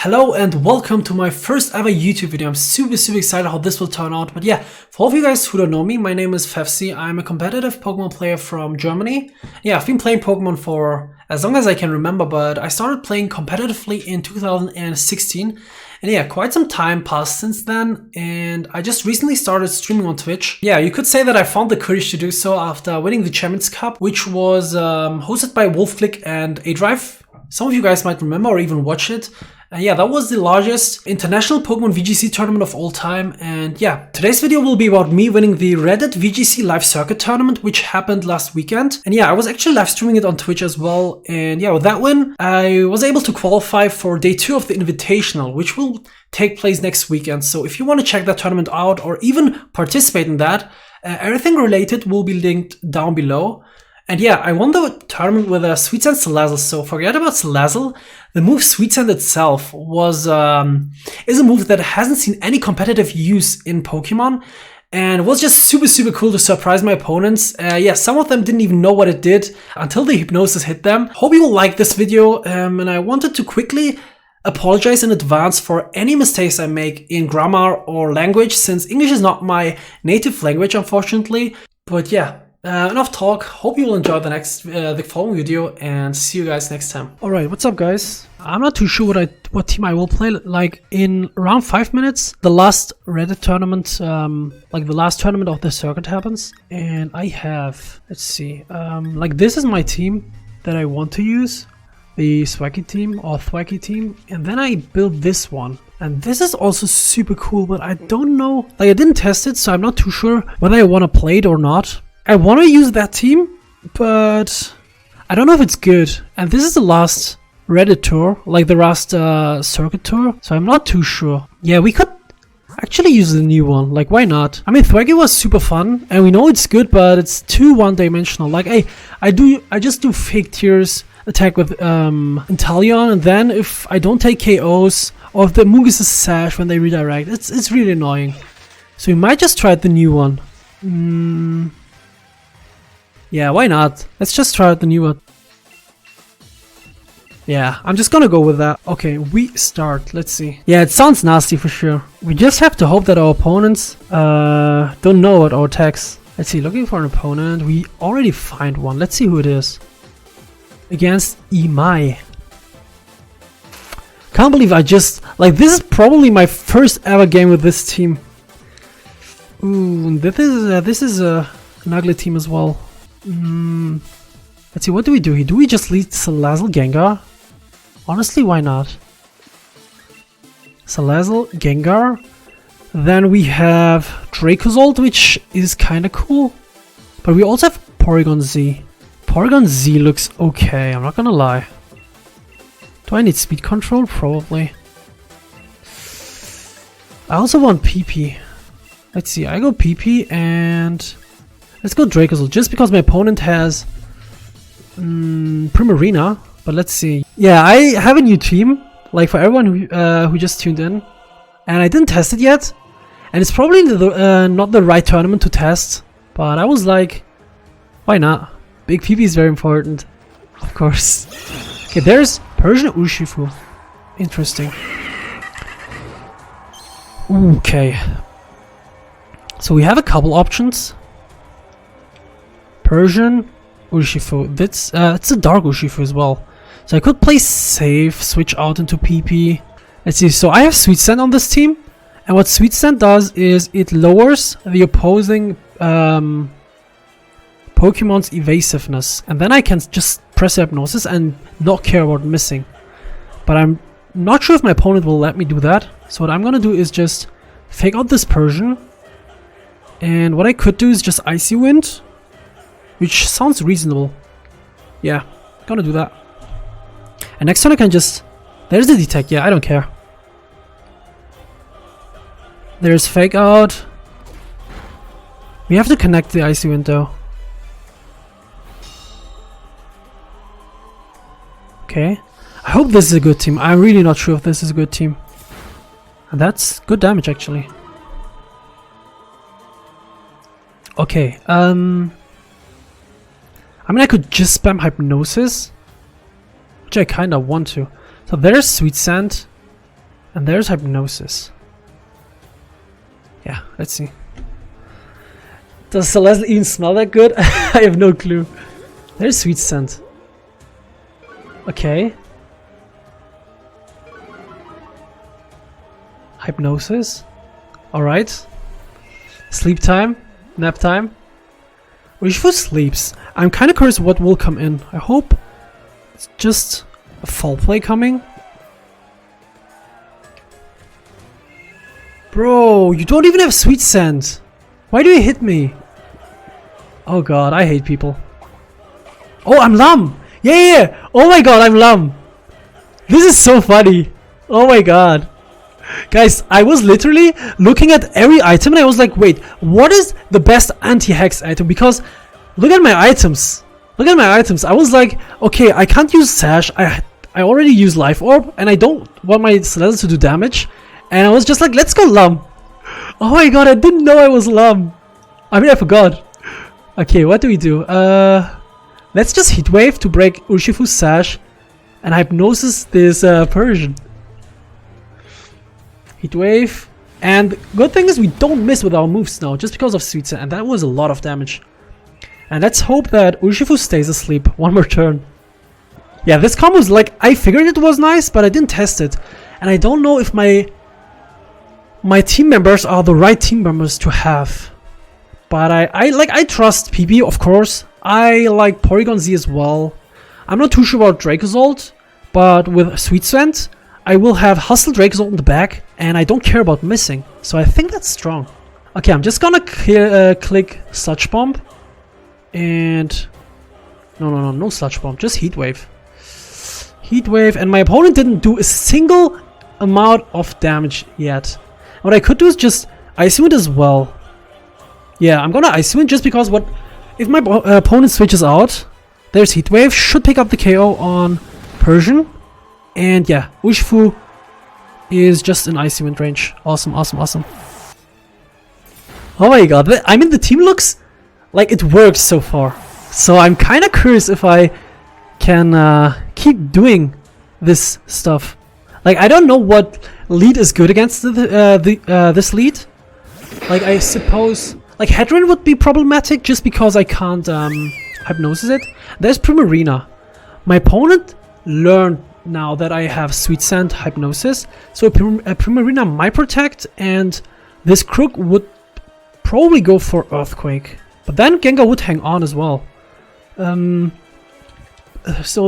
Hello and welcome to my first ever YouTube video. I'm super excited how this will turn out. But yeah, for all of you guys who don't know me, my name is Fevzi. I'm a competitive Pokemon player from Germany. Yeah, I've been playing Pokemon for as long as I can remember, but I started playing competitively in 2016. And yeah, quite some time passed since then, and I just recently started streaming on Twitch. Yeah, you could say that I found the courage to do so after winning the Champions Cup, which was hosted by WolfClick and A-Drive. Some of you guys might remember or even watch it. Yeah, that was the largest international Pokemon VGC tournament of all time. And yeah, today's video will be about me winning the Reddit VGC Live Circuit tournament, which happened last weekend. And yeah, I was actually live streaming it on Twitch as well. And yeah, with that win, I was able to qualify for day 2 of the Invitational, which will take place next weekend. So if you want to check that tournament out or even participate in that, everything related will be linked down below. And yeah, I won the tournament with a SWEET SCENT Salazzle, so forget about Salazzle. The move SWEET SCENT itself is a move that hasn't seen any competitive use in Pokemon, and it was just super cool to surprise my opponents. Yeah, some of them didn't even know what it did until the hypnosis hit them. Hope you will like this video, and I wanted to quickly apologize in advance for any mistakes I make in grammar or language, since English is not my native language, unfortunately. But yeah. Enough talk. Hope you will enjoy the following video, and see you guys next time. Alright, what's up guys? I'm not too sure what team I will play. Like in around 5 minutes, the last Reddit tournament, like the last tournament of the circuit happens, and I have, let's see, like this is my team that I want to use, the Swaggy team or Thwacky team, and then I built this one. And this is also super cool, but I don't know, like I didn't test it, so I'm not too sure whether I want to play it or not. I want to use that team, but I don't know if it's good. And this is the last Reddit tour, like the last circuit tour, so I'm not too sure. Yeah, we could actually use the new one, like why not? I mean, Thwacky was super fun, and we know it's good, but it's too one-dimensional. Like, I just do fake tears attack with Inteleon, and then if I don't take KOs, or if the Mugus' Sash when they redirect, it's really annoying. So we might just try the new one. Yeah, why not? Let's just try out the new one. Yeah, I'm just gonna go with that. Okay, we start. Let's see. Yeah, it sounds nasty for sure. We just have to hope that our opponents don't know what our attacks. Let's see, looking for an opponent. We already find one. Let's see who it is. Against Imai. Can't believe I just... Like, this is probably my first ever game with this team. Ooh, this is an ugly team as well. Let's see, what do we do here? Do we just lead Salazzle Gengar? Honestly, why not? Salazzle Gengar. Then we have Dracozolt, which is kinda cool. But we also have Porygon Z. Porygon Z looks okay, I'm not gonna lie. Do I need speed control? Probably. I also want PP. Let's see, I go PP and... Let's go Dracozolt, just because my opponent has Primarina, but let's see. Yeah, I have a new team, like for everyone who just tuned in, and I didn't test it yet, and it's probably not the right tournament to test, but I was like, why not? Big PP is very important, of course. Okay, there's Persian Urshifu. Interesting. Okay. So we have a couple options. Persian Urshifu. It's a dark Urshifu as well. So I could play safe, switch out into PP. Let's see, so I have SWEET SCENT on this team. And what SWEET SCENT does is it lowers the opposing Pokemon's evasiveness. And then I can just press Hypnosis and not care about missing. But I'm not sure if my opponent will let me do that. So what I'm gonna do is just fake out this Persian. And what I could do is just Icy Wind, which sounds reasonable. Yeah, gonna do that. And next turn I can just... There's the detect, yeah, I don't care. There's fake out. We have to connect the Icy Wind though. Okay. I hope this is a good team. I'm really not sure if this is a good team. And that's good damage actually. Okay, I mean, I could just spam Hypnosis, which I kinda want to. So there's SWEET SCENT. And there's Hypnosis. Yeah, let's see. Does Salazzle even smell that good? I have no clue. There's Sweet Scent. Okay. Hypnosis. Alright. Sleep time. Nap time. Urshifu sleeps. I'm kind of curious what will come in. I hope it's just a fall play coming. Bro, you don't even have Sweet Scent. Why do you hit me? Oh god, I hate people. Oh, I'm Lum! Yeah! Oh my god, I'm Lum! This is so funny. Oh my god. Guys, I was literally looking at every item and I was like, wait, what is the best anti-hex item? Because look at my items. Look at my items. I was like, okay, I can't use Sash. I already use Life Orb and I don't want my Salazzle to do damage. And I was just like, let's go Lum. Oh my god, I didn't know I was Lum. I mean, I forgot. Okay, what do we do? Let's just Heatwave to break Urshifu's Sash and Hypnosis this Persian. Heatwave. And good thing is we don't miss with our moves now, just because of Sweet Scent, and that was a lot of damage. And let's hope that Urshifu stays asleep one more turn. Yeah, this combo is like, I figured it was nice, but I didn't test it. And I don't know if my team members are the right team members to have. But I trust PP, of course. I like Porygon Z as well. I'm not too sure about dracozolt, but with Sweet Scent, I will have Hustle dracozolt in the back, and I don't care about missing. So I think that's strong. Okay, I'm just gonna click Sludge Bomb. And... No Sludge Bomb, just Heat Wave. Heat Wave, and my opponent didn't do a single amount of damage yet. What I could do is just Ice Wind as well. Yeah, I'm gonna Ice Wind just because what... If my opponent switches out, there's Heat Wave, should pick up the KO on Persian. And yeah, Urshifu is just in Icy Wind range. Awesome, awesome, awesome. Oh my god, I mean the team looks like it works so far. So I'm kind of curious if I can keep doing this stuff. Like, I don't know what lead is good against this lead. Like, I suppose... Like, Hedron would be problematic just because I can't Hypnosis it. There's Primarina. My opponent learned now that I have Sweet Scent Hypnosis. So Primarina might protect, and this Crook would probably go for Earthquake. But then Gengar would hang on as well. So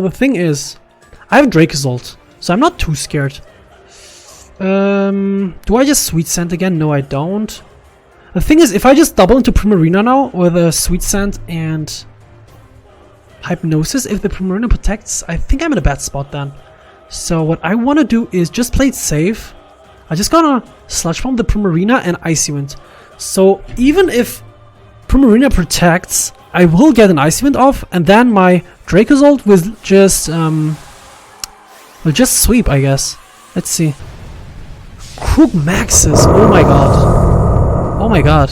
the thing is, I have dracozolt, so I'm not too scared. Do I just Sweet Scent again? No, I don't. The thing is, if I just double into Primarina now with a Sweet Scent and Hypnosis, if the Primarina protects, I think I'm in a bad spot then. So what I want to do is just play it safe. I just gonna Sludge Bomb the Primarina and Icy Wind. So even if Primarina protects, I will get an Icy Wind off, and then my Dracozolt will just sweep, I guess. Let's see. Crook maxes. Oh my god. Oh my god.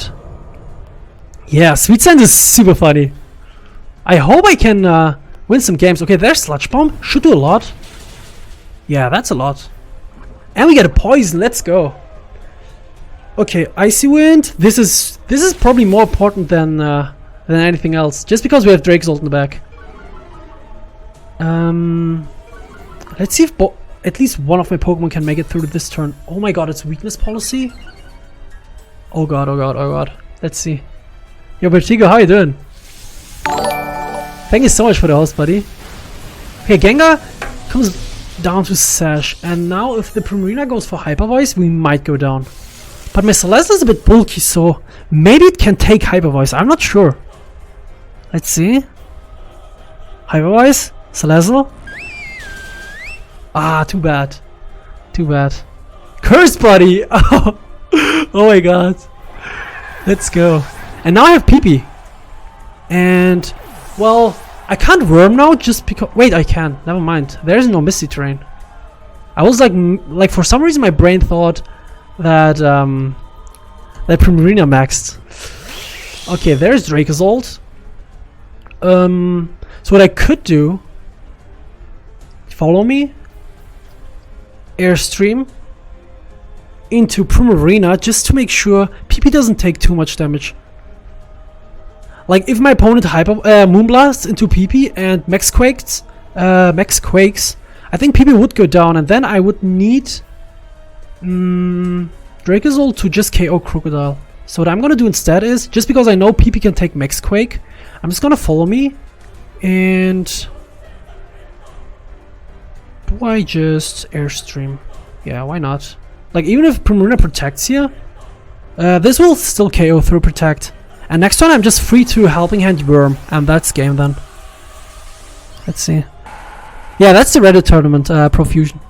Yeah, Sweet Scent is super funny. I hope I can win some games. Okay, there's Sludge Bomb. Should do a lot. Yeah, that's a lot. And we get a poison. Let's go. Okay, Icy Wind. This is probably more important than anything else, just because we have Dracozolt in the back. Let's see if at least one of my Pokemon can make it through this turn. Oh my god, it's weakness policy. Oh god, oh god, oh god. Let's see. Yo, Vertigo, how you doing? Thank you so much for the host, buddy. Okay, Gengar comes down to Sash, and now if the Primarina goes for Hyper Voice, we might go down. But my Salazzle is a bit bulky, so maybe it can take Hyper Voice. I'm not sure. Let's see. Hyper Voice, Salazzle. Ah, too bad. Too bad. Curse Buddy! Oh, oh my god. Let's go. And now I have PP. And, well, I can't Worm now just because... Wait, I can. Never mind. There's no Misty Terrain. I was like for some reason my brain thought that, that Primarina maxed. Okay, there's Dracozolt. So what I could do... Follow me. Airstream. into Primarina just to make sure PP doesn't take too much damage. Like if my opponent Moonblasts into PP and Max Quakes, I think PP would go down, and then I would need dracozolt to just KO Crocodile. So what I'm gonna do instead is, just because I know PP can take Max Quake, I'm just gonna follow me, and do I just Airstream? Yeah, why not? Like even if Primarina protects here, this will still KO through Protect. And next turn I'm just free to Helping Hand Worm, and that's game then. Let's see. Yeah, that's the Reddit tournament, Profusion.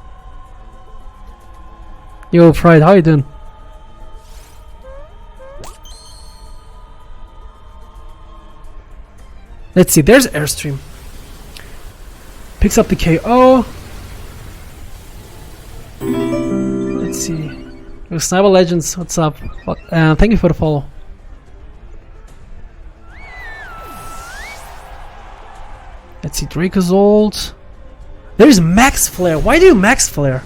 Yo, Pride, how you doing? Let's see, there's Airstream. Picks up the KO. Let's see. Yo, Sniper Legends, what's up? Thank you for the follow. Let's see, dracozolt. There's Max Flare. Why do you Max Flare?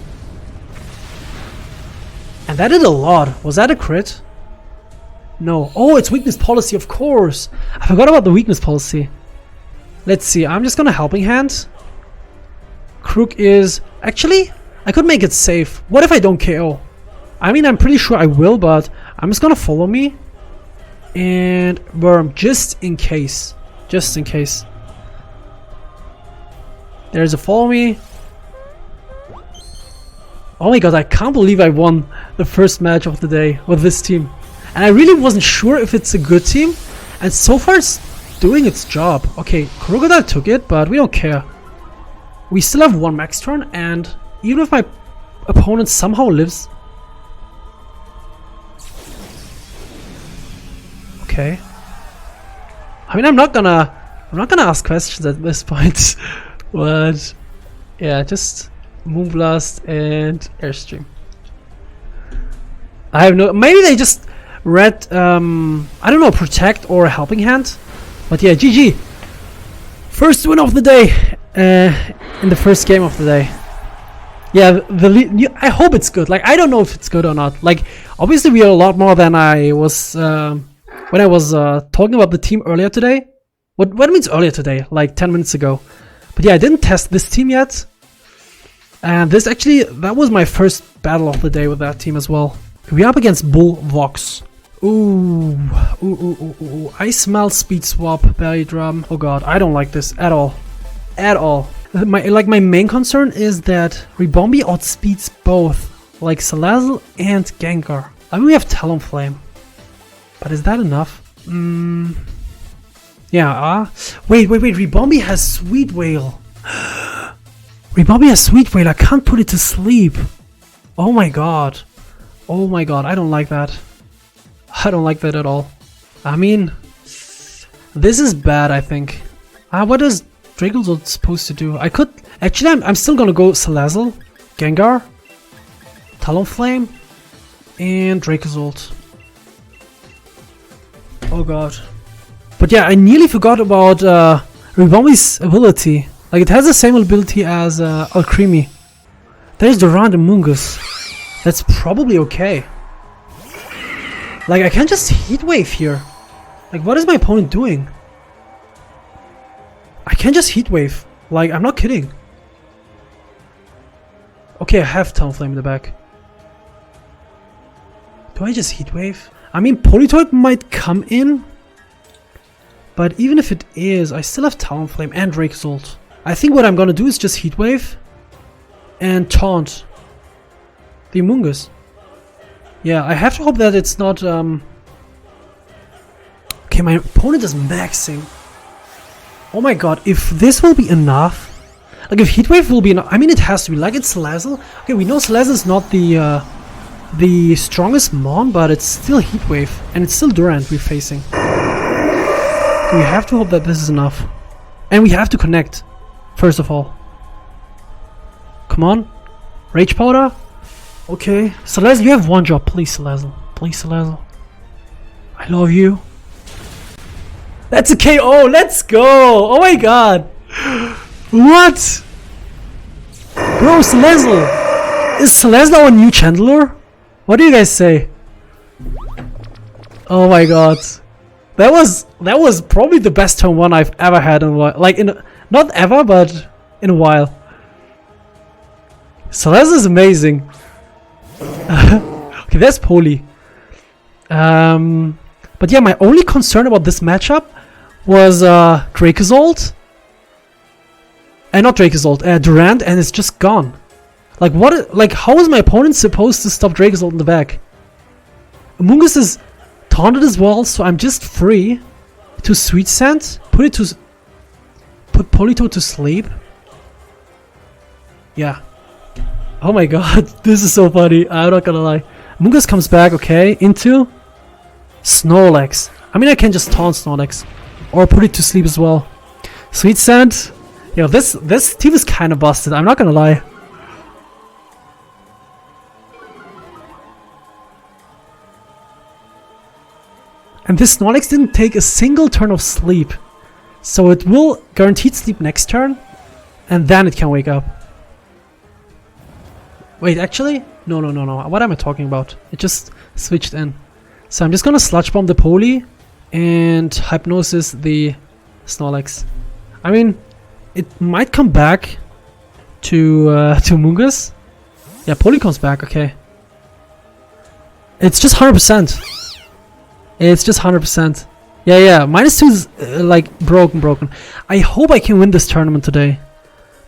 And that did a lot. Was that a crit? No. Oh, it's Weakness Policy, of course. I forgot about the Weakness Policy. Let's see, I'm just gonna Helping Hand. Crook is... Actually, I could make it safe. What if I don't KO? I mean, I'm pretty sure I will, but I'm just gonna follow me. And Worm, just in case. Just in case. There's a follow me. Oh my god, I can't believe I won the first match of the day with this team. And I really wasn't sure if it's a good team. And so far it's doing its job. Okay, Crocodile took it, but we don't care. We still have one max turn, and even if my opponent somehow lives... Okay. I mean, I'm not gonna ask questions at this point. But yeah, just Moonblast and Airstream. I have no... Maybe they just read, I don't know, Protect or Helping Hand. But yeah, GG. First win of the day. In the first game of the day. Yeah, I hope it's good. Like, I don't know if it's good or not. Like, obviously we are a lot more than I was when I was talking about the team earlier today. What means earlier today? Like 10 minutes ago. But yeah, I didn't test this team yet. And this actually, that was my first battle of the day with that team as well. We're up against Bull Vox. Ooh. I smell Speed Swap, Belly Drum. Oh god, I don't like this at all. At all. My main concern is that Ribombee outspeeds both, like Salazzle and Gengar. I mean, we have Talonflame. But is that enough? Yeah, wait, Ribombee has Sweet Whale. Ribombee has Sweet Whale, I can't put it to sleep. Oh my god. Oh my god, I don't like that. I don't like that at all. I mean, this is bad, I think. What is dracozolt supposed to do? I could... Actually, I'm still gonna go Salazzle, Gengar, Talonflame, and dracozolt. Oh god. But yeah, I nearly forgot about Ribombee's ability. Like, it has the same ability as Alcremie. There's the random Mungus. That's probably okay. Like, I can't just Heat Wave here. Like, what is my opponent doing? I can't just Heat Wave. Like, I'm not kidding. Okay, I have Talonflame in the back. Do I just Heat Wave? I mean, Politoed might come in. But even if it is, I still have Talonflame and dracozolt. I think what I'm gonna do is just Heat Wave and Taunt the Amoonguss. Yeah, I have to hope that it's not... Okay, my opponent is maxing. Oh my god, if this will be enough... Like, if Heat Wave will be enough... I mean, it has to be. Like, it's Salazzle. Okay, we know Salazzle is not the strongest Mon, but it's still Heat Wave. And it's still Durant we're facing. We have to hope that this is enough. And we have to connect, first of all. Come on. Rage Powder. Okay. Salazzle, you have one job. Please, Salazzle. Please, Salazzle. I love you. That's a KO. Let's go. Oh my god. What? Bro, Salazzle. Is Salazzle our new Chandler? What do you guys say? Oh my god. That was probably the best turn 1 I've ever had in a while. Like, not ever, but in a while. Salazzle is amazing. Okay, there's Poli. But yeah, my only concern about this matchup was dracozolt. Not dracozolt, Durant, and it's just gone. Like, what? Like, how is my opponent supposed to stop dracozolt in the back? Amoonguss is taunted as well, so I'm just free to Sweet Scent, put Polito to sleep. Yeah. Oh my god, this is so funny. I'm not gonna lie. Amoonguss comes back, okay, into Snorlax. I mean, I can just taunt Snorlax or put it to sleep as well. Sweet Scent. Yo, this team is kind of busted. I'm not gonna lie. And this Snorlax didn't take a single turn of sleep. So it will guaranteed sleep next turn. And then it can wake up. Wait, actually? No. What am I talking about? It just switched in. So I'm just gonna Sludge Bomb the Poli. And Hypnosis the Snorlax. I mean, it might come back to Amoonguss. Yeah, Poli comes back, okay. It's just 100%. It's just 100%. Yeah. -2 is like broken. I hope I can win this tournament today.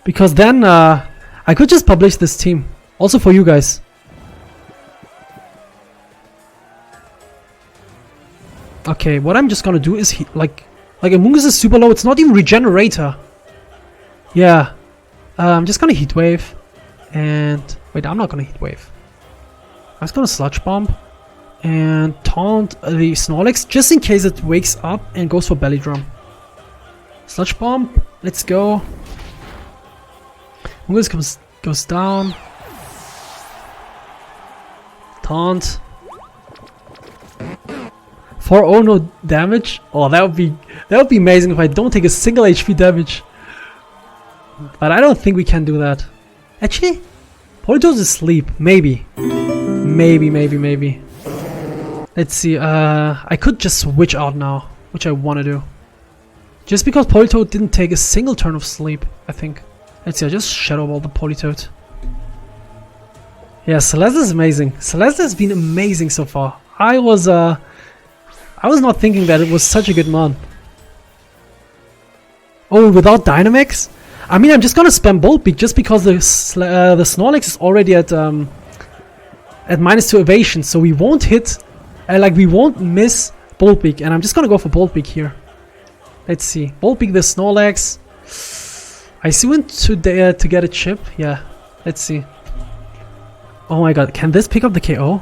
Because then I could just publish this team. Also for you guys. Okay, what I'm just gonna do is like Amoonguss is super low. It's not even Regenerator. Yeah. I'm just gonna Heat Wave. And wait, I'm not gonna Heat Wave. I'm just gonna Sludge Bomb. And taunt the Snorlax just in case it wakes up and goes for Belly Drum. Sludge Bomb, let's go. Amoonguss goes down. Taunt. 4-0 no damage. Oh, that would be amazing if I don't take a single HP damage. But I don't think we can do that. Actually, Polito's is asleep. Maybe. Let's see, I could just switch out now, which I want to do. Just because Politoed didn't take a single turn of sleep, I think. Let's see, I just Shadow Ball the Politoed. Yeah, Salazzle is amazing. Salazzle has been amazing so far. I was not thinking that it was such a good mon. Oh, without Dynamax? I mean, I'm just gonna spam Bolt Beak just because the Snorlax is already at -2 evasion, so we won't hit. Like, we won't miss Bolt Beak, and I'm just gonna go for Bolt Beak here. Let's see. Bolt Beak the Snorlax. I see when to get a chip. Yeah, let's see. Oh my god, can this pick up the KO?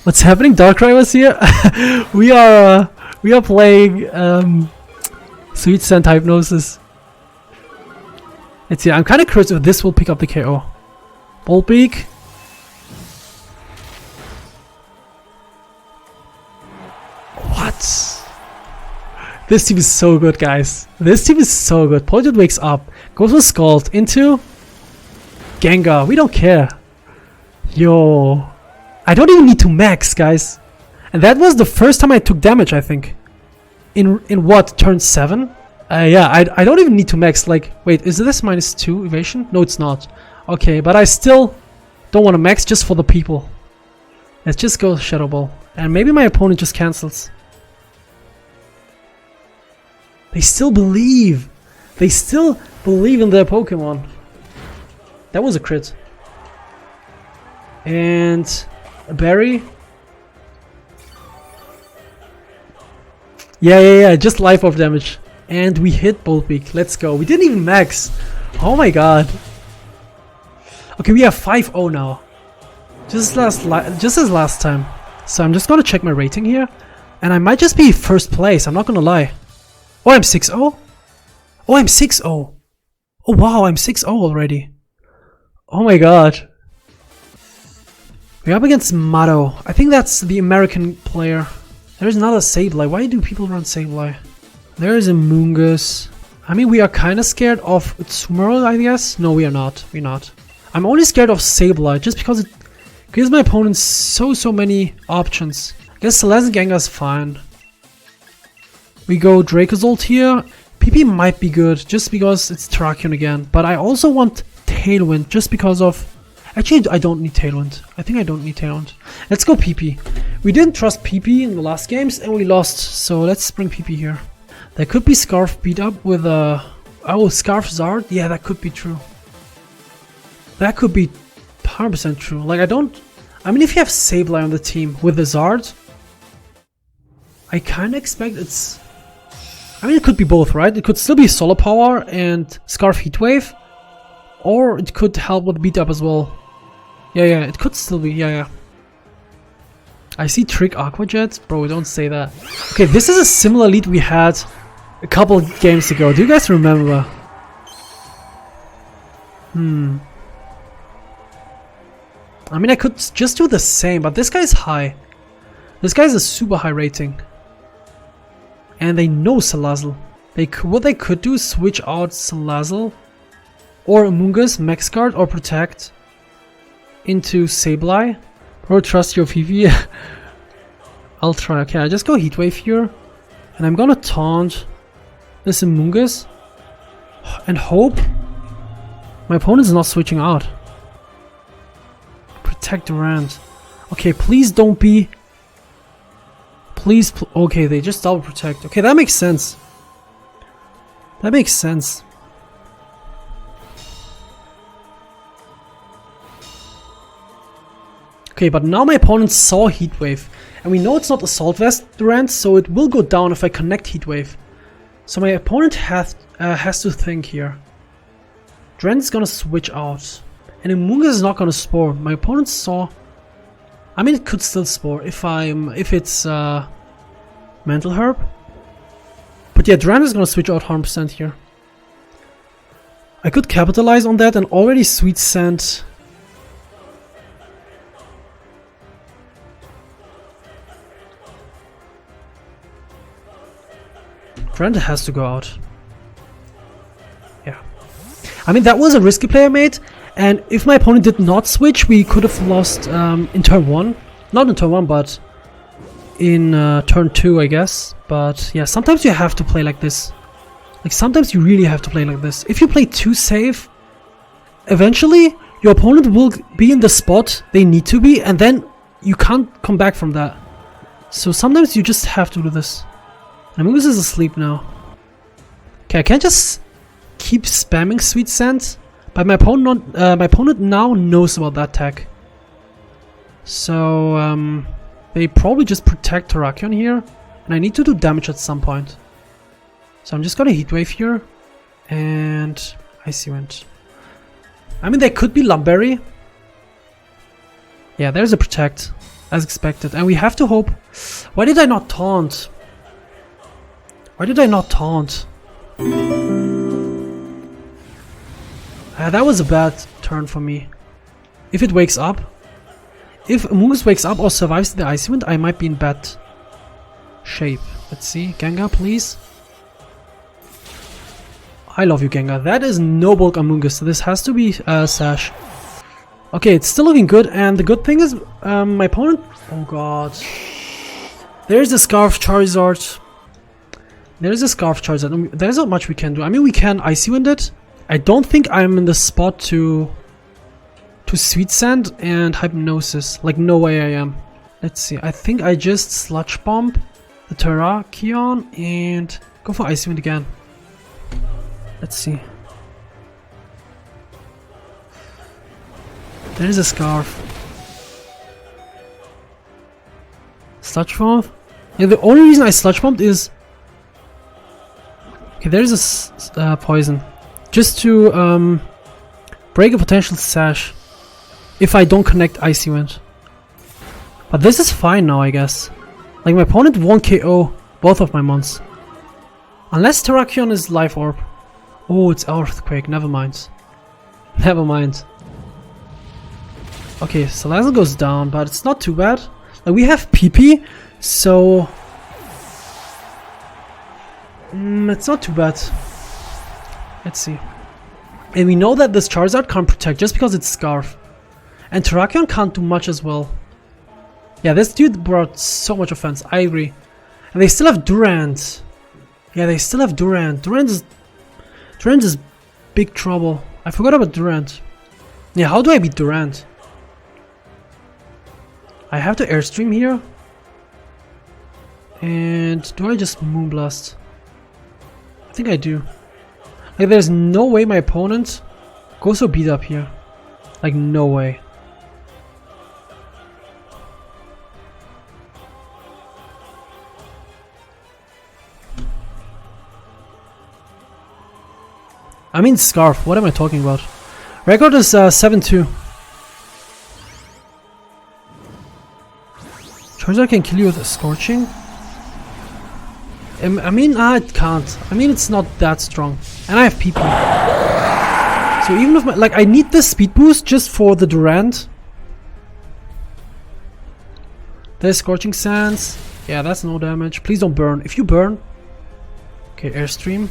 What's happening? Darkrai was here? we are playing Sweet Scent Hypnosis. Let's see, I'm kind of curious if this will pick up the KO. Bolt Beak. What? This team is so good, guys. This team is so good. Politoed wakes up, goes with Scald into Gengar. We don't care. Yo. I don't even need to max, guys. And that was the first time I took damage, I think. In what? Turn 7? Yeah, I don't even need to max. Like, wait, is this -2 evasion? No, it's not. Okay, but I still don't want to max just for the people. Let's just go Shadow Ball. And maybe my opponent just cancels. They still believe. They still believe in their Pokemon. That was a crit. And a berry. Yeah, just life orb damage. And we hit Bolt Beak. Let's go. We didn't even max. Oh my god. Okay, we have 5-0 now. Just as last time. So I'm just gonna check my rating here. And I might just be first place, I'm not gonna lie. Oh, I'm 6-0? Oh, I'm 6-0. Oh wow, I'm 6-0 already. Oh my god. We're up against Matto. I think that's the American player. There's another Sableye. Why do people run Sableye? There's a Amoonguss. I mean, we are kind of scared of Tsumaro, I guess. No, we are not. We're not. I'm only scared of Sableye just because it gives my opponent so many options. I guess Salazzle Gengar is fine. We go Dracozolt here. PP might be good just because it's Terrakion again. But I also want Tailwind just because of... Actually, I don't need Tailwind. I think I don't need Tailwind. Let's go PP. We didn't trust PP in the last games and we lost. So let's bring PP here. There could be Scarf beat up with a... Oh, Scarf Zard? Yeah, that could be true. That could be 100% true. Like, I mean, if you have Sableye on the team with the Zard, I kind of expect it's... I mean, it could be both, right? It could still be Solar Power and Scarf Heatwave, or it could help with beat up as well. Yeah, it could still be, yeah. I see Trick Aqua Jet. Bro, don't say that. Okay, this is a similar lead we had a couple games ago. Do you guys remember? I mean, I could just do the same, but this guy's high. This guy's a super high rating. And they know Salazzle. What they could do is switch out Salazzle or Amoonguss, Max Guard, or Protect into Sableye. Or trust your Vivi. I'll try. Okay, I just go Heatwave here. And I'm gonna taunt this Amoonguss and hope my opponent's not switching out. Protect Durant. Okay, please don't be... Please, okay, they just double protect. Okay, that makes sense. That makes sense. Okay, but now my opponent saw Heatwave. And we know it's not Assault Vest Durant, so it will go down if I connect Heatwave. So my opponent has to think here. Durant's gonna switch out. And Amoonguss is not gonna Spore. My opponent saw... I mean, it could still Spore if it's Mental Herb. But yeah, Durant is gonna switch out 100% here. I could capitalize on that and already Sweet Scent. Durant has to go out. Yeah. I mean, that was a risky play I made. And if my opponent did not switch, we could have lost in turn 1. Not in turn 1, but in turn 2, I guess. But yeah, sometimes you have to play like this. Like, sometimes you really have to play like this. If you play too safe, eventually your opponent will be in the spot they need to be, and then you can't come back from that. So sometimes you just have to do this. Amoonguss is asleep now. Okay, I can't just keep spamming Sweet Scent. But my opponent now knows about that tech. So they probably just protect Terrakion here. And I need to do damage at some point. So I'm just gonna Heatwave here. And Icy Wind. I mean, they could be Lumberry. Yeah, there's a Protect. As expected. And we have to hope... Why did I not taunt? Why did I not taunt? That was a bad turn for me. If it wakes up, if Amoonguss wakes up or survives the Icy Wind, I might be in bad shape. Let's see, Gengar, please. I love you, Gengar. That is no bulk Amoonguss, so this has to be Sash. Okay, it's still looking good, and the good thing is, my opponent... Oh god. There's the Scarf Charizard. There's a Scarf Charizard. There's not much we can do. I mean, we can Icy Wind it. I don't think I'm in the spot to Sweet Scent and Hypnosis. Like, no way I am. Let's see. I think I just Sludge Bomb the Terrakion and go for Icy Wind again. Let's see. There's a Scarf. Sludge Bomb? Yeah, the only reason I Sludge Bombed is... Okay, there's a Poison. Just to break a potential Sash if I don't connect Icy Wind. But this is fine now, I guess. Like, my opponent won't KO both of my mons. Unless Terrakion is Life Orb. Oh, it's Earthquake, never mind. Never mind. Okay, Salazzle goes down, but it's not too bad. Like, we have PP, so... it's not too bad. Let's see. And we know that this Charizard can't protect just because it's Scarf. And Terrakion can't do much as well. Yeah, this dude brought so much offense. I agree. And they still have Durant. Yeah, they still have Durant. Durant is big trouble. I forgot about Durant. Yeah, how do I beat Durant? I have to Airstream here. And do I just Moonblast? I think I do. Like, there's no way my opponent goes so beat up here. Like, no way. I mean Scarf, what am I talking about? Record is 7-2. Charizard can kill you with a Scorching? I mean, it can't. I mean, it's not that strong. And I have PP. So even if like, I need this speed boost just for the Durant. There's Scorching Sands. Yeah, that's no damage. Please don't burn. If you burn... Okay, Airstream.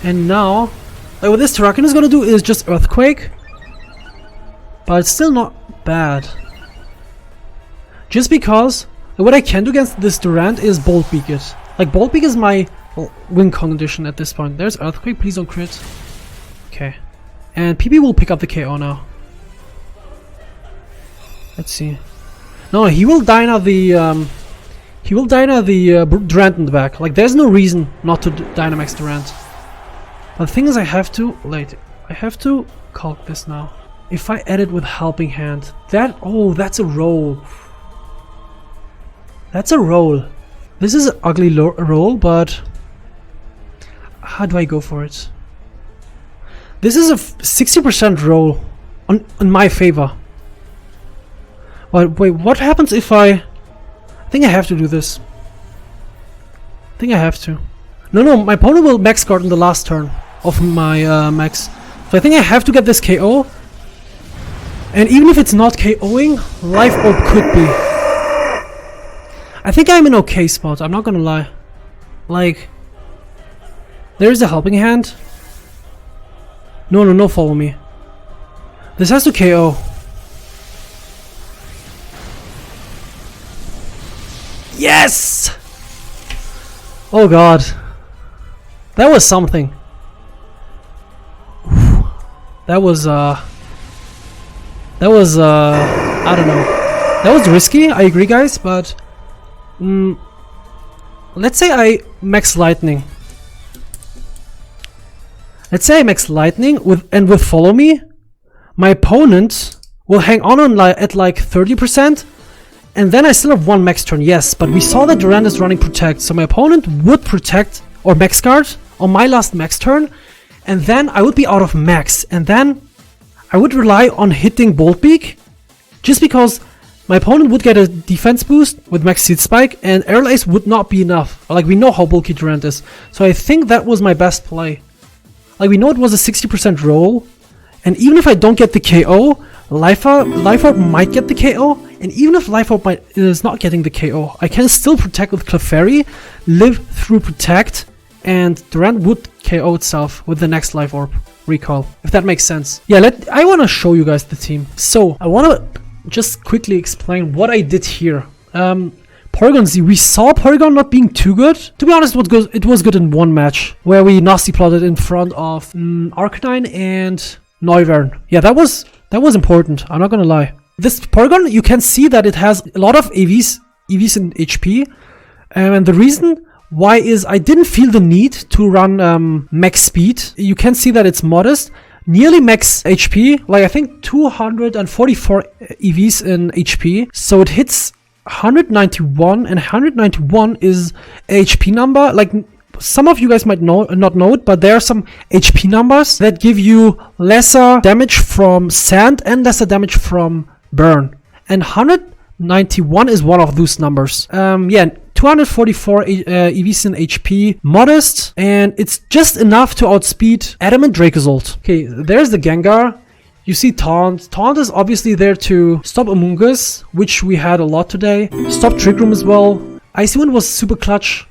And now... Like, what this Terrakion is gonna do is just Earthquake. But it's still not bad. Just because... Like, what I can do against this Durant is Bolt Beak it. Like, Bolt Beak is my win condition at this point. There's Earthquake, please don't crit. Okay. And PP will pick up the KO now. Let's see. No, he will Dyna the Durant in the back. Like, there's no reason not to Dynamax Durant. But the thing is, I have to calc this now. If I edit with Helping Hand, that's a roll. That's a roll. This is an ugly roll, but how do I go for it? This is a 60% roll in my favor. But wait, what happens if I think I have to do this. I think I have to. No, my opponent will max guard in the last turn of my max. So I think I have to get this KO. And even if it's not KOing, Life Orb could be. I think I'm in okay spot, I'm not gonna lie. Like, there's a Helping Hand. No, follow me. This has to KO. Yes! Oh god. That was something. That was I don't know. That was risky, I agree guys, but let's say I max Lightning. Let's say I max Lightning with Follow Me. My opponent will hang on at like 30%, and then I still have one max turn, yes, but we saw that Durant is running Protect, so my opponent would Protect or max guard on my last max turn, and then I would be out of max, and then I would rely on hitting Bolt Beak, just because my opponent would get a defense boost with max Seed Spike, and Aerial Ace would not be enough. Like, we know how bulky Durant is, so I think that was my best play. Like, we know it was a 60% roll, and even if I don't get the KO, Life Orb might get the KO, and even if Life Orb is not getting the KO, I can still Protect with Clefairy, live through Protect, and Durant would KO itself with the next Life Orb recall, if that makes sense. Yeah, I want to show you guys the team. So, I want to just quickly explain what I did here. Porygon Z, we saw Porygon not being too good. To be honest, it was good in one match, where we nasty plotted in front of Arcanine and Noivern. Yeah, that was important, I'm not gonna lie. This Porygon, you can see that it has a lot of EVs in HP, and the reason why is I didn't feel the need to run max speed. You can see that it's modest, nearly max HP, like I think 244 EVs in HP, so it hits 191, and 191 is a HP number. Like, some of you guys might not know it, but there are some HP numbers that give you lesser damage from Sand and lesser damage from Burn, and 191 is one of those numbers. Yeah, 244 EVs in HP, modest, and it's just enough to outspeed Adamant Dracozolt. Okay, there's the Gengar. You see Taunt. Taunt is obviously there to stop Amoonguss, which we had a lot today. Stop Trick Room as well. Icy Wind was super clutch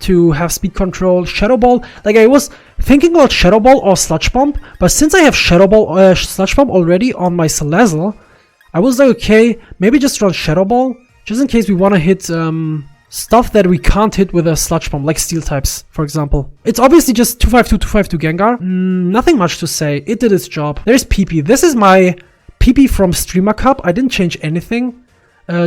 to have speed control. Shadow Ball, like I was thinking about Shadow Ball or Sludge Bomb, but since I have Shadow Ball, Sludge Bomb already on my Salazzle, I was like, okay, maybe just run Shadow Ball, just in case we want to hit stuff that we can't hit with a Sludge Bomb, like Steel types, for example. It's obviously just 252, 252 Gengar. Nothing much to say. It did its job. There's PP. This is my PP from Streamer Cup. I didn't change anything.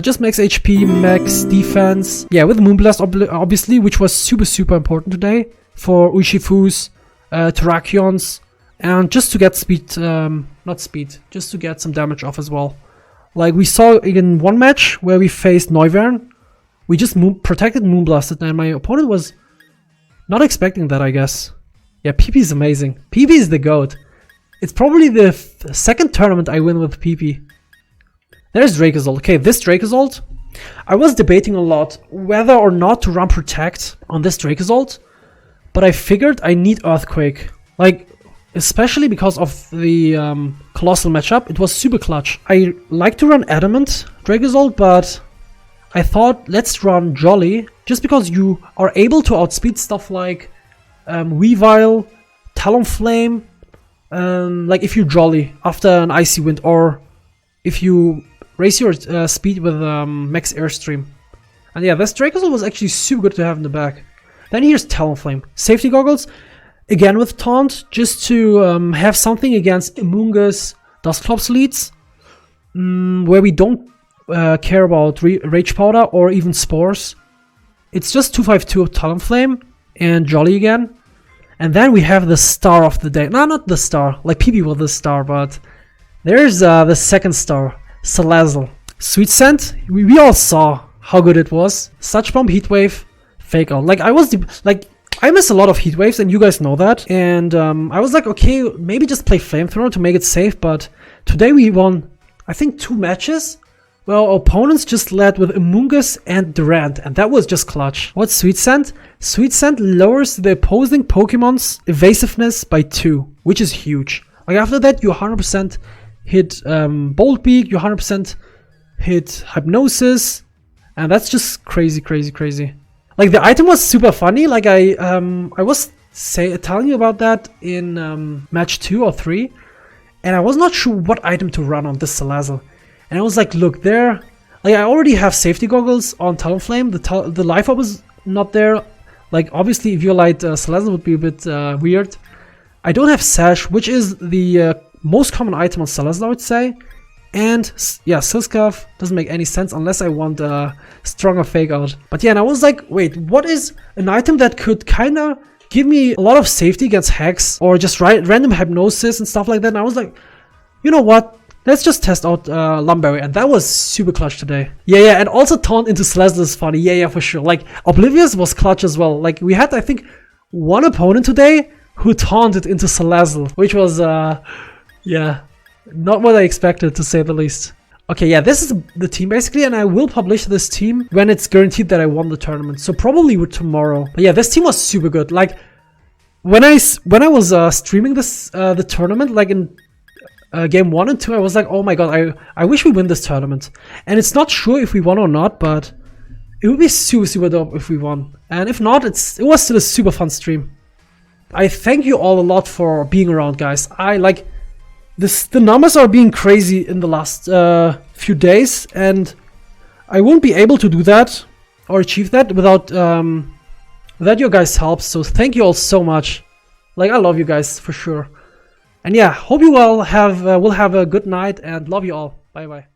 Just max HP, max defense. Yeah, with Moonblast obviously, which was super important today for Urshifu's, Terrakions, and just to get speed, not speed, just to get some damage off as well. Like we saw in one match where we faced Noivern, we just protected Moonblasted, and my opponent was not expecting that, I guess. Yeah, PP is amazing. PP is the GOAT. It's probably the second tournament I win with PP. There's Dracozolt. Okay, this Dracozolt, I was debating a lot whether or not to run Protect on this Dracozolt, but I figured I need Earthquake. Like, especially because of the Colossal matchup, it was super clutch. I like to run Adamant Dracozolt, but I thought let's run Jolly, just because you are able to outspeed stuff like Weavile, Talonflame, like if you Jolly after an Icy Wind, or if you raise your speed with Max Airstream. And yeah, this Dracozolt was actually super good to have in the back. Then here's Talonflame. Safety Goggles, again with Taunt, just to have something against Amoonguss, Dusclops leads, where we don't care about Rage Powder or even Spores. It's just 252 of Talonflame and Jolly again. And then we have the star of the day. No, not the star, like PP was the star, but there's the second star, Salazzle. Sweet Scent, we all saw how good it was. Sludge Bomb, Heat Wave, Fake Out. Like I miss a lot of Heat Waves, and you guys know that. And I was like, okay, maybe just play Flamethrower to make it safe, but today we won, I think, 2 matches. Well, opponents just led with Amoonguss and Durant, and that was just clutch. What's Sweet Scent? Sweet Scent lowers the opposing Pokemon's evasiveness by 2, which is huge. Like after that, you 100% hit Bolt Beak, you 100% hit Hypnosis, and that's just crazy. Like the item was super funny. Like I was telling you about that in match 2 or 3, and I was not sure what item to run on this Salazzle. And I was like, look, there, like I already have Safety Goggles on Talonflame. The Life Up is not there. Like obviously, if you light Salazzle would be a bit weird. I don't have Sash, which is the most common item on Salazzle, I would say. And yeah, Silscarf doesn't make any sense unless I want a stronger Fake Out. But yeah, and I was like, wait, what is an item that could kind of give me a lot of safety against Hex or just random Hypnosis and stuff like that? And I was like, you know what? Let's just test out Lumberry, and that was super clutch today. Yeah, and also Taunt into Salazzle is funny. Yeah, for sure. Like, Oblivious was clutch as well. Like, we had, I think, one opponent today who taunted into Salazzle, which was, yeah, not what I expected, to say the least. Okay, yeah, this is the team, basically, and I will publish this team when it's guaranteed that I won the tournament. So probably tomorrow. But yeah, this team was super good. Like, when I was streaming this, the tournament, like in game 1 and 2, I was like, oh my god, I wish we win this tournament. And it's not sure if we won or not, but it would be super dope if we won. And if not, it was still a super fun stream. I thank you all a lot for being around, guys. I like this. The numbers are being crazy in the last few days, and I won't be able to do that or achieve that without your guys' help. So thank you all so much. Like, I love you guys for sure. And yeah, hope you all will have a good night, and love you all. Bye bye.